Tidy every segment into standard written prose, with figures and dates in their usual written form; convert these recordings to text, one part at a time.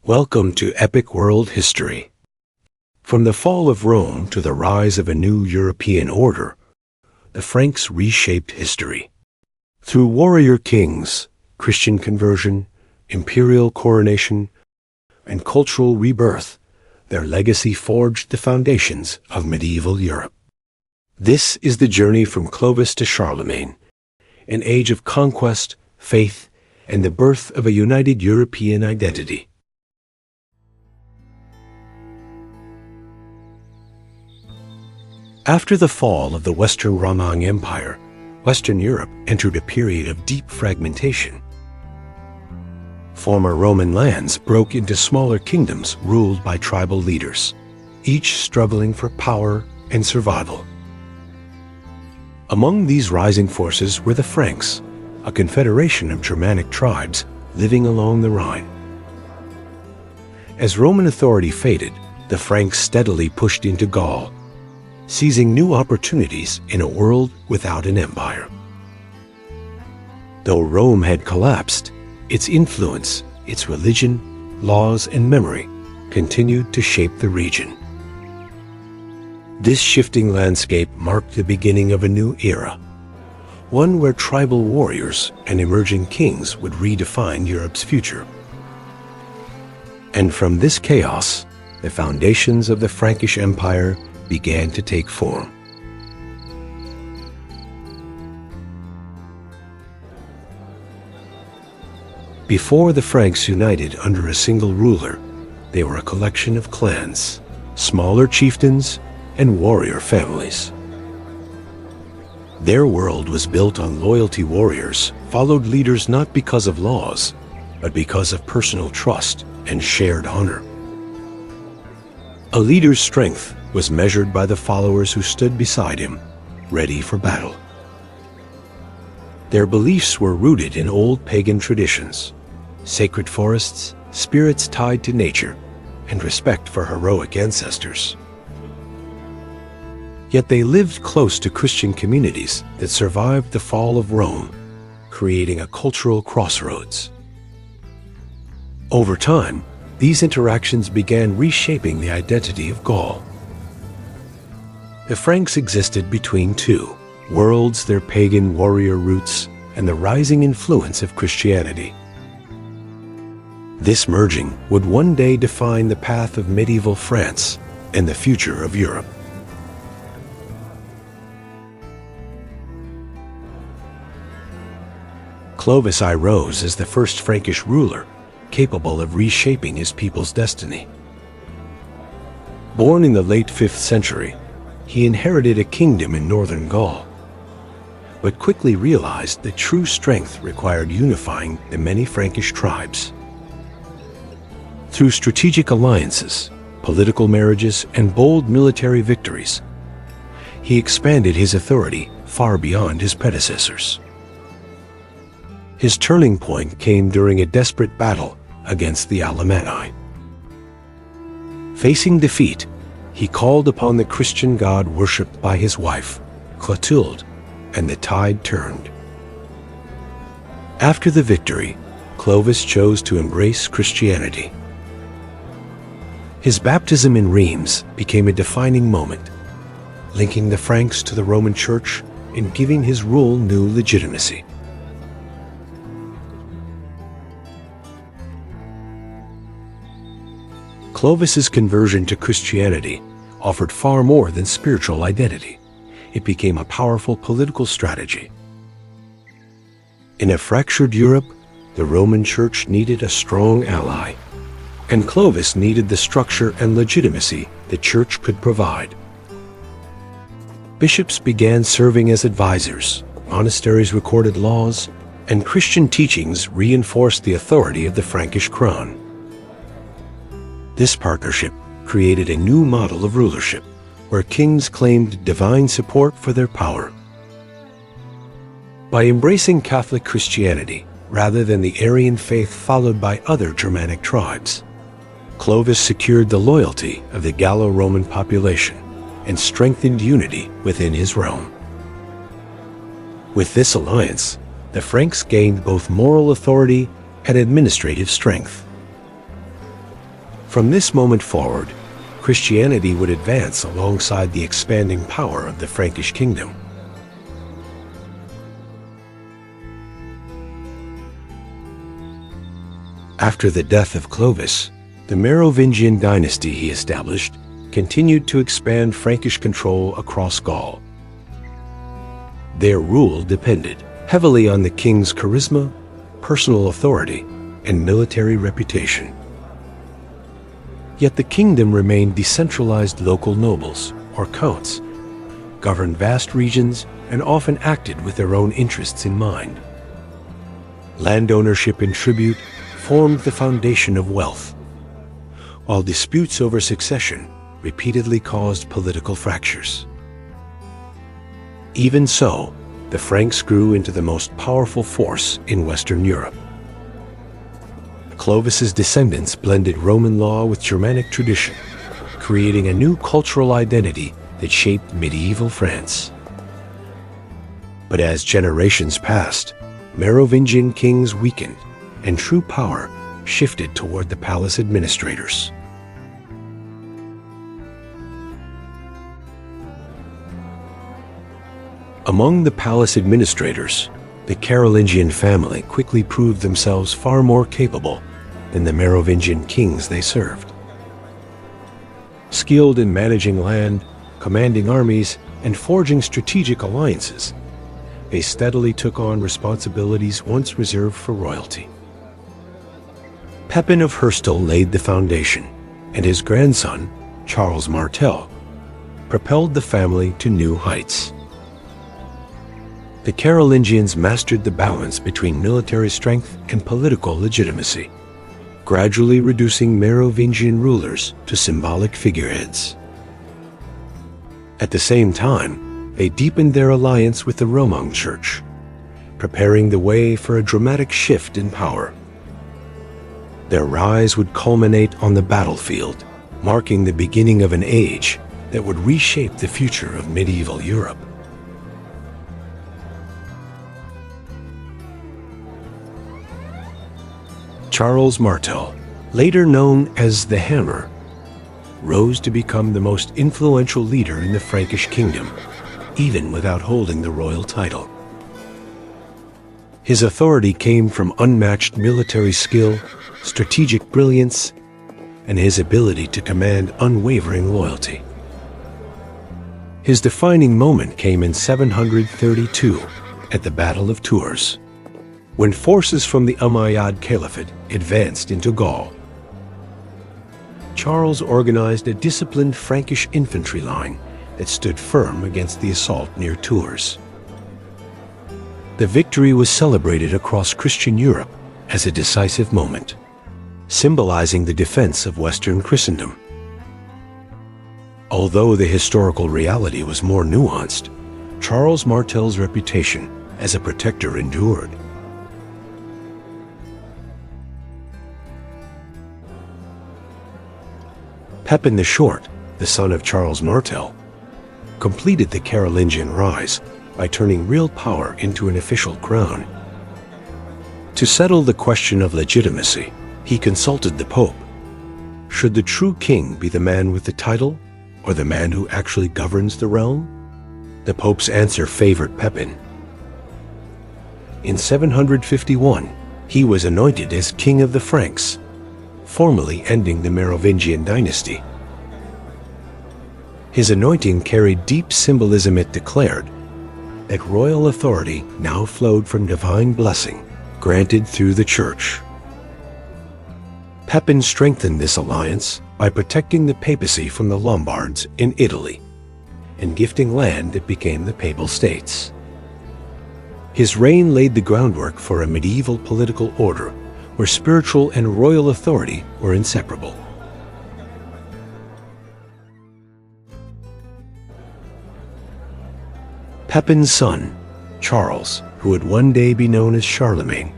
Welcome to Epic World History. From the fall of Rome to the rise of a new European order, the Franks reshaped history. Through warrior kings, Christian conversion, imperial coronation, and cultural rebirth, their legacy forged the foundations of medieval Europe. This is the journey from Clovis to Charlemagne, an age of conquest, faith, and the birth of a united European identity. After the fall of the Western Roman Empire, Western Europe entered a period of deep fragmentation. Former Roman lands broke into smaller kingdoms ruled by tribal leaders, each struggling for power and survival. Among these rising forces were the Franks, a confederation of Germanic tribes living along the Rhine. As Roman authority faded, the Franks steadily pushed into Gaul, seizing new opportunities in a world without an empire. Though Rome had collapsed, its influence, its religion, laws, and memory continued to shape the region. This shifting landscape marked the beginning of a new era, one where tribal warriors and emerging kings would redefine Europe's future. And from this chaos, the foundations of the Frankish Empire began to take form. Before the Franks united under a single ruler, they were a collection of clans, smaller chieftains, and warrior families. Their world was built on loyalty. Warriors followed leaders not because of laws, but because of personal trust and shared honor. A leader's strength was measured by the followers who stood beside him, ready for battle. Their beliefs were rooted in old pagan traditions, sacred forests, spirits tied to nature, and respect for heroic ancestors. Yet they lived close to Christian communities that survived the fall of Rome, creating a cultural crossroads. Over time, these interactions began reshaping the identity of Gaul. The Franks existed between two worlds: their pagan warrior roots and the rising influence of Christianity. This merging would one day define the path of medieval France and the future of Europe. Clovis I rose as the first Frankish ruler, capable of reshaping his people's destiny. Born in the late 5th century, he inherited a kingdom in northern Gaul, but quickly realized that true strength required unifying the many Frankish tribes. Through strategic alliances, political marriages, and bold military victories, he expanded his authority far beyond his predecessors. His turning point came during a desperate battle against the Alemanni. Facing defeat, he called upon the Christian god worshipped by his wife, Clotilde, and the tide turned. After the victory, Clovis chose to embrace Christianity. His baptism in Reims became a defining moment, linking the Franks to the Roman Church and giving his rule new legitimacy. Clovis's conversion to Christianity offered far more than spiritual identity. It became a powerful political strategy. In a fractured Europe, the Roman Church needed a strong ally, and Clovis needed the structure and legitimacy the Church could provide. Bishops began serving as advisors, monasteries recorded laws, and Christian teachings reinforced the authority of the Frankish crown. This partnership created a new model of rulership, where kings claimed divine support for their power. By embracing Catholic Christianity rather than the Arian faith followed by other Germanic tribes, Clovis secured the loyalty of the Gallo-Roman population and strengthened unity within his realm. With this alliance, the Franks gained both moral authority and administrative strength. From this moment forward, Christianity would advance alongside the expanding power of the Frankish kingdom. After the death of Clovis, the Merovingian dynasty he established continued to expand Frankish control across Gaul. Their rule depended heavily on the king's charisma, personal authority, and military reputation. Yet the kingdom remained decentralized. Local nobles, or counts, governed vast regions and often acted with their own interests in mind. Land ownership and tribute formed the foundation of wealth, while disputes over succession repeatedly caused political fractures. Even so, the Franks grew into the most powerful force in Western Europe. Clovis's descendants blended Roman law with Germanic tradition, creating a new cultural identity that shaped medieval France. But as generations passed, Merovingian kings weakened, and true power shifted toward the palace administrators. Among the palace administrators, the Carolingian family quickly proved themselves far more capable than the Merovingian kings they served. Skilled in managing land, commanding armies, and forging strategic alliances, they steadily took on responsibilities once reserved for royalty. Pepin of Herstal laid the foundation, and his grandson, Charles Martel, propelled the family to new heights. The Carolingians mastered the balance between military strength and political legitimacy, gradually reducing Merovingian rulers to symbolic figureheads. At the same time, they deepened their alliance with the Roman Church, preparing the way for a dramatic shift in power. Their rise would culminate on the battlefield, marking the beginning of an age that would reshape the future of medieval Europe. Charles Martel, later known as the Hammer, rose to become the most influential leader in the Frankish kingdom, even without holding the royal title. His authority came from unmatched military skill, strategic brilliance, and his ability to command unwavering loyalty. His defining moment came in 732 at the Battle of Tours, when forces from the Umayyad Caliphate advanced into Gaul. Charles organized a disciplined Frankish infantry line that stood firm against the assault near Tours. The victory was celebrated across Christian Europe as a decisive moment, symbolizing the defense of Western Christendom. Although the historical reality was more nuanced, Charles Martel's reputation as a protector endured. Pepin the Short, the son of Charles Martel, completed the Carolingian rise by turning real power into an official crown. To settle the question of legitimacy, he consulted the Pope. Should the true king be the man with the title, or the man who actually governs the realm? The Pope's answer favored Pepin. In 751, he was anointed as King of the Franks, formally ending the Merovingian dynasty. His anointing carried deep symbolism. It declared that royal authority now flowed from divine blessing granted through the Church. Pepin strengthened this alliance by protecting the papacy from the Lombards in Italy and gifting land that became the Papal States. His reign laid the groundwork for a medieval political order where spiritual and royal authority were inseparable. Pepin's son, Charles, who would one day be known as Charlemagne,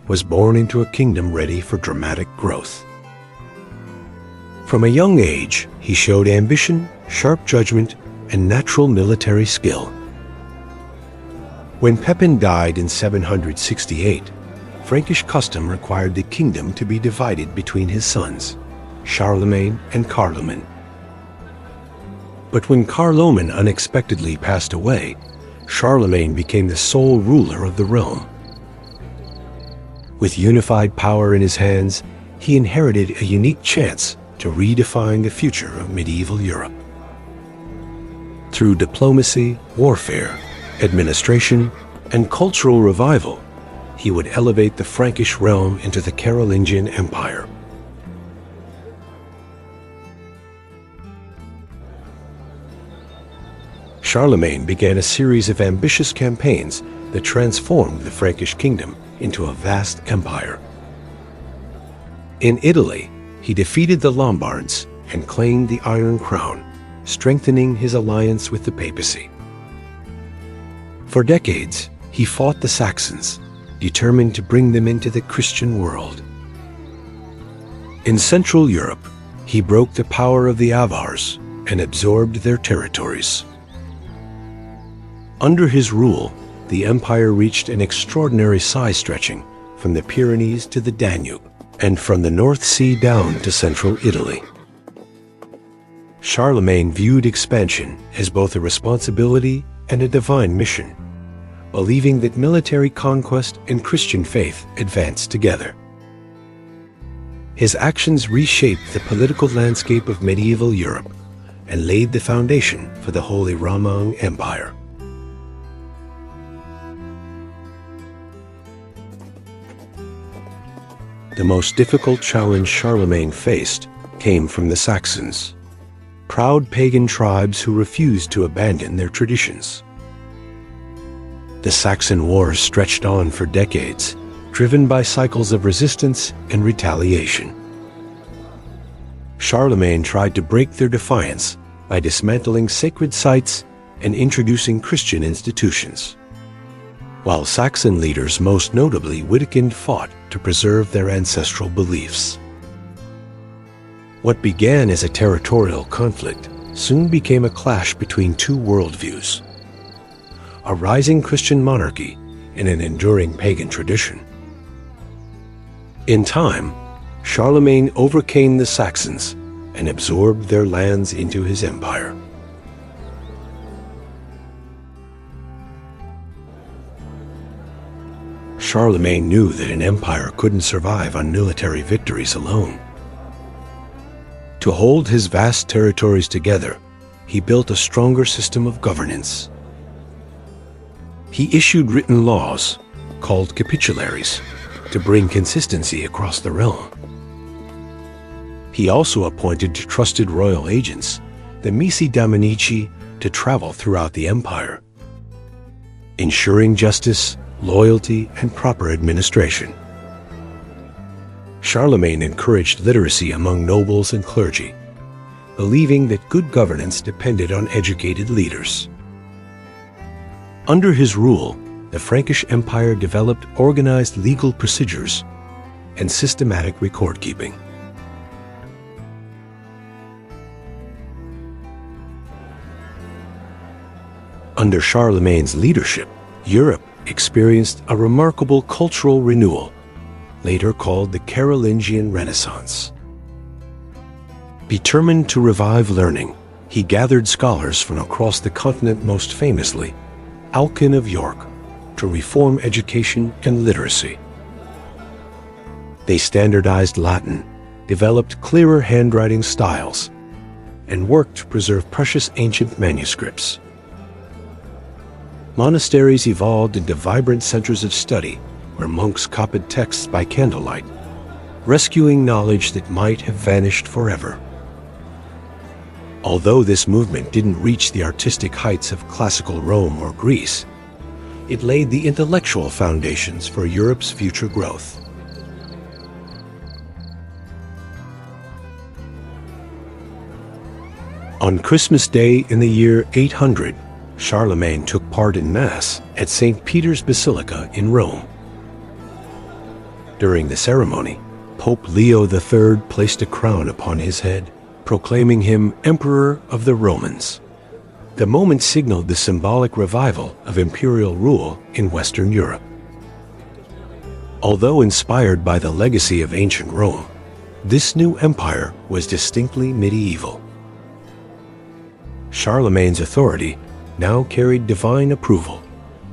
was born into a kingdom ready for dramatic growth. From a young age, he showed ambition, sharp judgment, and natural military skill. When Pepin died in 768, Frankish custom required the kingdom to be divided between his sons, Charlemagne, and Carloman. But when Carloman unexpectedly passed away, Charlemagne became the sole ruler of the realm. With unified power in his hands, he inherited a unique chance to redefine the future of medieval Europe. Through diplomacy, warfare, administration, and cultural revival, he would elevate the Frankish realm into the Carolingian Empire. Charlemagne began a series of ambitious campaigns that transformed the Frankish kingdom into a vast empire. In Italy, he defeated the Lombards and claimed the Iron Crown, strengthening his alliance with the papacy. For decades, he fought the Saxons, determined to bring them into the Christian world. In Central Europe, he broke the power of the Avars and absorbed their territories. Under his rule, the empire reached an extraordinary size, stretching from the Pyrenees to the Danube and from the North Sea down to central Italy. Charlemagne viewed expansion as both a responsibility and a divine mission, believing that military conquest and Christian faith advanced together. His actions reshaped the political landscape of medieval Europe and laid the foundation for the Holy Roman Empire. The most difficult challenge Charlemagne faced came from the Saxons, proud pagan tribes who refused to abandon their traditions. The Saxon Wars stretched on for decades, driven by cycles of resistance and retaliation. Charlemagne tried to break their defiance by dismantling sacred sites and introducing Christian institutions, while Saxon leaders, most notably Widukind, fought to preserve their ancestral beliefs. What began as a territorial conflict soon became a clash between two worldviews: a rising Christian monarchy and an enduring pagan tradition. In time, Charlemagne overcame the Saxons and absorbed their lands into his empire. Charlemagne knew that an empire couldn't survive on military victories alone. To hold his vast territories together, he built a stronger system of governance. He issued written laws, called capitularies, to bring consistency across the realm. He also appointed trusted royal agents, the Missi Dominici, to travel throughout the empire, ensuring justice, loyalty, and proper administration. Charlemagne encouraged literacy among nobles and clergy, believing that good governance depended on educated leaders. Under his rule, the Frankish Empire developed organized legal procedures and systematic record-keeping. Under Charlemagne's leadership, Europe experienced a remarkable cultural renewal, later called the Carolingian Renaissance. Determined to revive learning, he gathered scholars from across the continent, most famously Alcuin of York, to reform education and literacy. They standardized Latin, developed clearer handwriting styles, and worked to preserve precious ancient manuscripts. Monasteries evolved into vibrant centers of study where monks copied texts by candlelight, rescuing knowledge that might have vanished forever. Although this movement didn't reach the artistic heights of classical Rome or Greece, it laid the intellectual foundations for Europe's future growth. On Christmas Day in the year 800, Charlemagne took part in Mass at St. Peter's Basilica in Rome. During the ceremony, Pope Leo III placed a crown upon his head, proclaiming him Emperor of the Romans. The moment signaled the symbolic revival of imperial rule in Western Europe. Although inspired by the legacy of ancient Rome, This new empire was distinctly medieval. Charlemagne's authority now carried divine approval,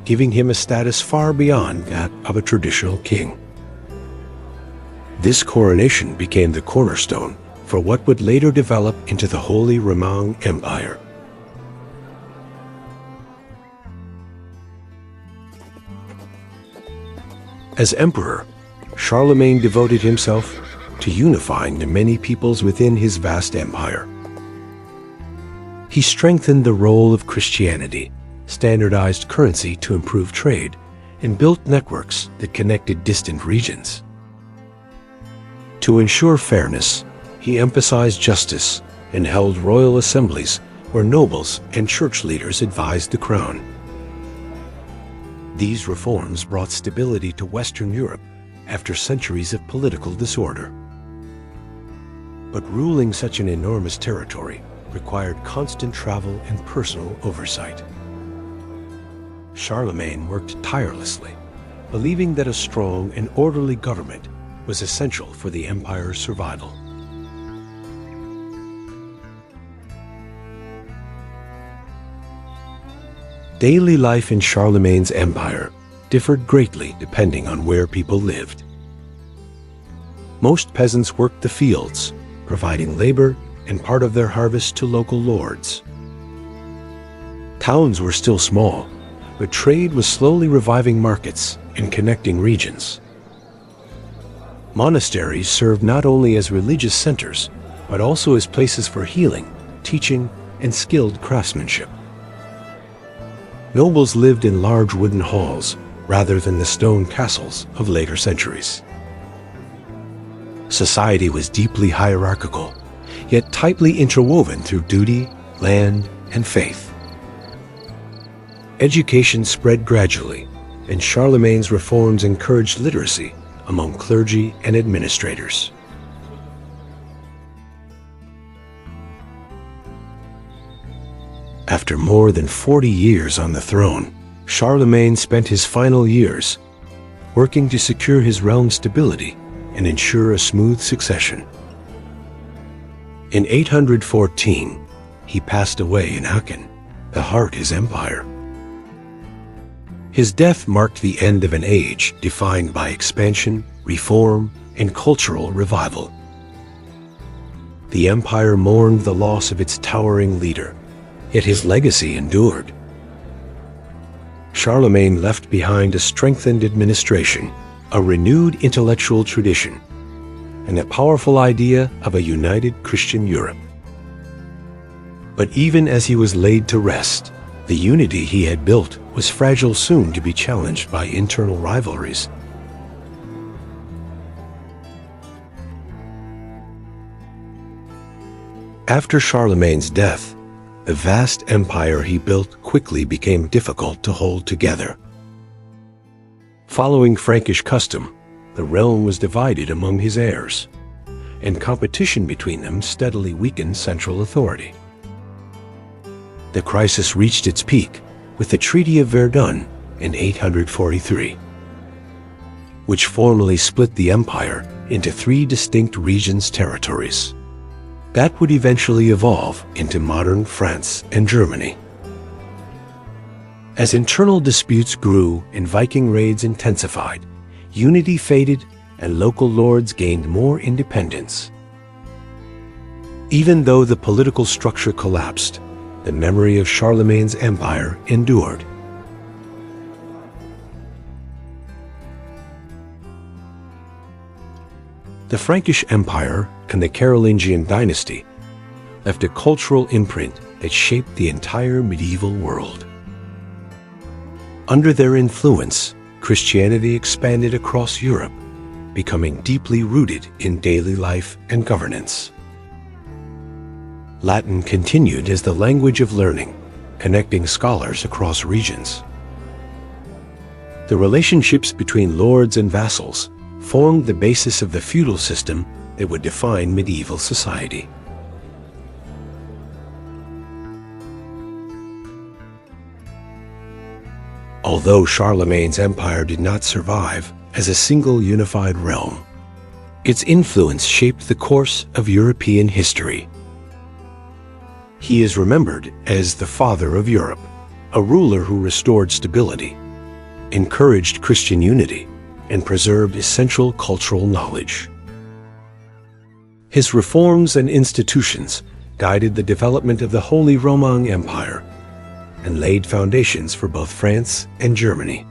giving him a status far beyond that of a traditional king. This coronation became the cornerstone for what would later develop into the Holy Roman Empire. As emperor, Charlemagne devoted himself to unifying the many peoples within his vast empire. He strengthened the role of Christianity, standardized currency to improve trade, and built networks that connected distant regions. To ensure fairness, he emphasized justice and held royal assemblies where nobles and church leaders advised the crown. These reforms brought stability to Western Europe after centuries of political disorder. But ruling such an enormous territory required constant travel and personal oversight. Charlemagne worked tirelessly, believing that a strong and orderly government was essential for the empire's survival. Daily life in Charlemagne's empire differed greatly depending on where people lived. Most peasants worked the fields, providing labor and part of their harvest to local lords. Towns were still small, but trade was slowly reviving markets and connecting regions. Monasteries served not only as religious centers, but also as places for healing, teaching, and skilled craftsmanship. Nobles lived in large wooden halls rather than the stone castles of later centuries. Society was deeply hierarchical, yet tightly interwoven through duty, land, and faith. Education spread gradually, and Charlemagne's reforms encouraged literacy among clergy and administrators. After more than 40 years on the throne, Charlemagne spent his final years working to secure his realm's stability and ensure a smooth succession. In 814, he passed away in Aachen, the heart of his empire. His death marked the end of an age defined by expansion, reform, and cultural revival. The empire mourned the loss of its towering leader, yet his legacy endured. Charlemagne left behind a strengthened administration, a renewed intellectual tradition, and a powerful idea of a united Christian Europe. But even as he was laid to rest, the unity he had built was fragile, soon to be challenged by internal rivalries. After Charlemagne's death, the vast empire he built quickly became difficult to hold together. Following Frankish custom, the realm was divided among his heirs, and competition between them steadily weakened central authority. The crisis reached its peak with the Treaty of Verdun in 843, which formally split the empire into 3 distinct regions' territories. That would eventually evolve into modern France and Germany. As internal disputes grew and Viking raids intensified, unity faded and local lords gained more independence. Even though the political structure collapsed, the memory of Charlemagne's empire endured. The Frankish Empire and the Carolingian dynasty left a cultural imprint that shaped the entire medieval world. Under their influence, Christianity expanded across Europe, becoming deeply rooted in daily life and governance. Latin continued as the language of learning, connecting scholars across regions. The relationships between lords and vassals formed the basis of the feudal system that would define medieval society. Although Charlemagne's empire did not survive as a single unified realm, Its influence shaped the course of European history. He is remembered as the Father of Europe, a ruler who restored stability, encouraged Christian unity, and preserved essential cultural knowledge. His reforms and institutions guided the development of the Holy Roman Empire and laid foundations for both France and Germany.